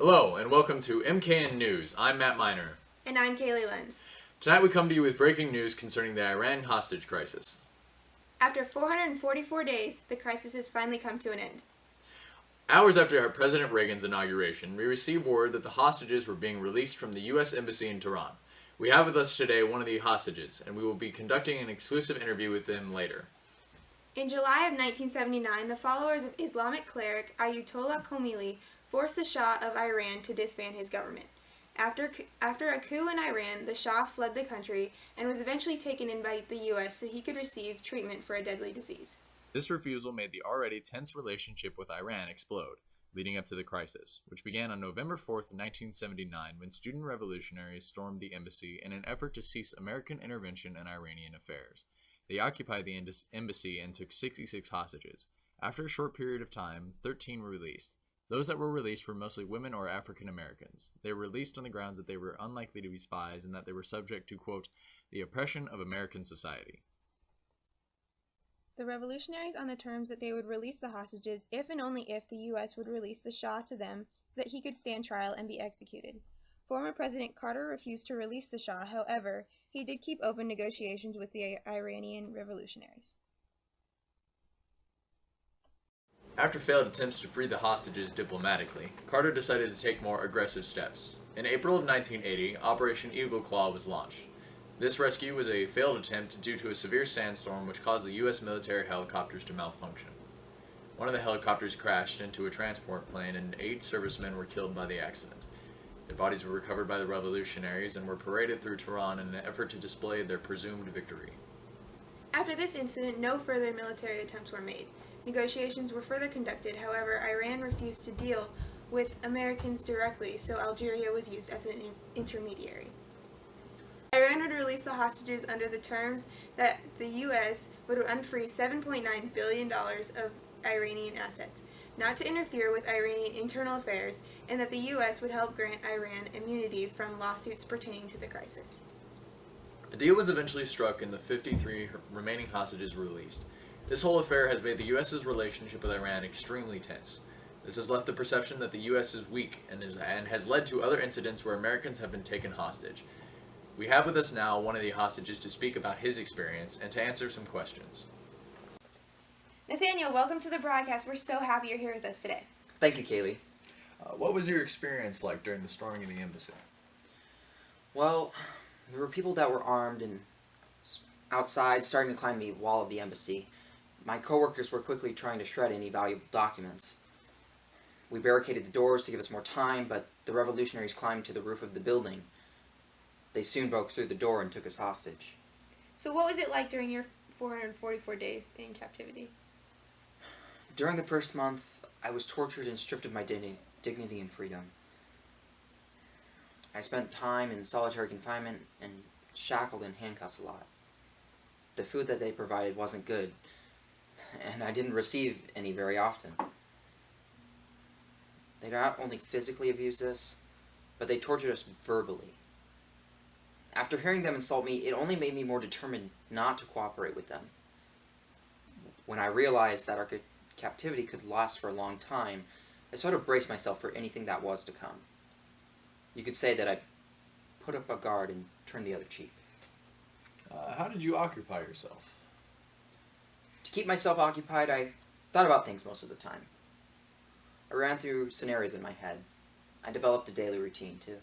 Hello, and welcome to MKN News. I'm Matt Miner. And I'm Kaylee Lenz. Tonight we come to you with breaking news concerning the Iran hostage crisis. After 444 days, the crisis has finally come to an end. Hours after President Reagan's inauguration, we received word that the hostages were being released from the U.S. Embassy in Tehran. We have with us today one of the hostages, and we will be conducting an exclusive interview with them later. In July of 1979, the followers of Islamic cleric Ayatollah Khomeini forced the Shah of Iran to disband his government. After a coup in Iran, the Shah fled the country and was eventually taken in by the U.S. so he could receive treatment for a deadly disease. This refusal made the already tense relationship with Iran explode, leading up to the crisis, which began on November 4th, 1979, when student revolutionaries stormed the embassy in an effort to cease American intervention in Iranian affairs. They occupied the embassy and took 66 hostages. After a short period of time, 13 were released. Those that were released were mostly women or African Americans. They were released on the grounds that they were unlikely to be spies and that they were subject to, quote, the oppression of American society. The revolutionaries on the terms that they would release the hostages if and only if the U.S. would release the Shah to them so that he could stand trial and be executed. Former President Carter refused to release the Shah, however, he did keep open negotiations with the Iranian revolutionaries. After failed attempts to free the hostages diplomatically, Carter decided to take more aggressive steps. In April of 1980, Operation Eagle Claw was launched. This rescue was a failed attempt due to a severe sandstorm which caused the U.S. military helicopters to malfunction. One of the helicopters crashed into a transport plane and 8 servicemen were killed by the accident. Their bodies were recovered by the revolutionaries and were paraded through Tehran in an effort to display their presumed victory. After this incident, no further military attempts were made. Negotiations were further conducted, however, Iran refused to deal with Americans directly, so Algeria was used as an intermediary. Iran would release the hostages under the terms that the U.S. would unfree $7.9 billion of Iranian assets, not to interfere with Iranian internal affairs, and that the U.S. would help grant Iran immunity from lawsuits pertaining to the crisis. A deal was eventually struck and the 53 remaining hostages were released. This whole affair has made the U.S.'s relationship with Iran extremely tense. This has left the perception that the U.S. is weak and has led to other incidents where Americans have been taken hostage. We have with us now one of the hostages to speak about his experience and to answer some questions. Nathaniel, welcome to the broadcast. We're so happy you're here with us today. Thank you, Kaylee. What was your experience like during the storming of the embassy? Well, there were people that were armed and outside starting to climb the wall of the embassy. My coworkers were quickly trying to shred any valuable documents. We barricaded the doors to give us more time, but the revolutionaries climbed to the roof of the building. They soon broke through the door and took us hostage. So what was it like during your 444 days in captivity? During the first month, I was tortured and stripped of my dignity and freedom. I spent time in solitary confinement and shackled in handcuffs a lot. The food that they provided wasn't good, and I didn't receive any very often. They not only physically abused us, but they tortured us verbally. After hearing them insult me, it only made me more determined not to cooperate with them. When I realized that our captivity could last for a long time, I sort of braced myself for anything that was to come. You could say that I put up a guard and turned the other cheek. How did you occupy yourself? To keep myself occupied, I thought about things most of the time. I ran through scenarios in my head. I developed a daily routine, too.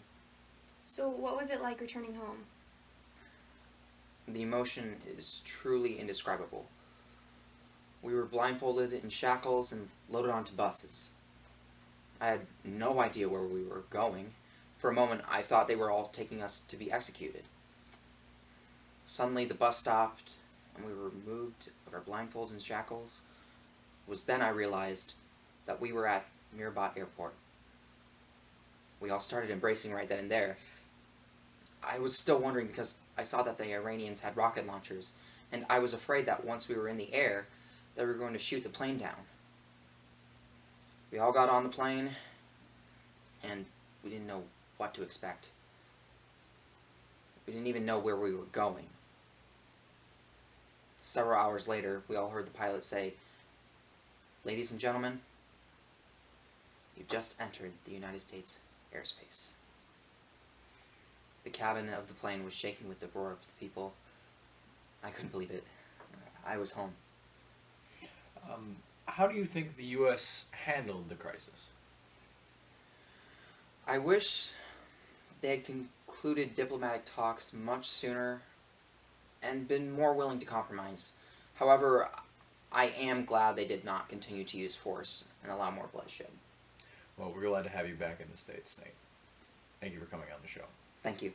So what was it like returning home? The emotion is truly indescribable. We were blindfolded in shackles and loaded onto buses. I had no idea where we were going. For a moment, I thought they were all taking us to be executed. Suddenly, the bus stopped, and we were removed of our blindfolds and shackles. It was then I realized that we were at Mirbat Airport. We all started embracing right then and there. I was still wondering because I saw that the Iranians had rocket launchers, and I was afraid that once we were in the air, they were going to shoot the plane down. We all got on the plane, and we didn't know what to expect. We didn't even know where we were going. Several hours later, we all heard the pilot say, "Ladies and gentlemen, you've just entered the United States airspace. The cabin of the plane was shaking with the roar of the people. I couldn't believe it. I was home. How do you think the U.S. handled the crisis? I wish they had concluded diplomatic talks much sooner and been more willing to compromise. However, I am glad they did not continue to use force and allow more bloodshed. Well, we're glad to have you back in the States, Nate. Thank you for coming on the show. Thank you.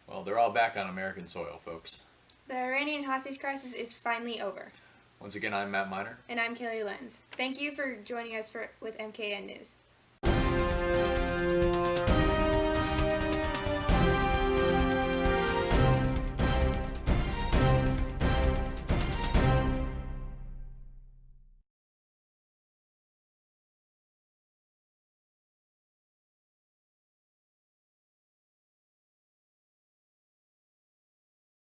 Well, they're all back on American soil, folks. The Iranian hostage crisis is finally over. Once again, I'm Matt Miner. And I'm Kaylee Lenz. Thank you for joining us with MKN News.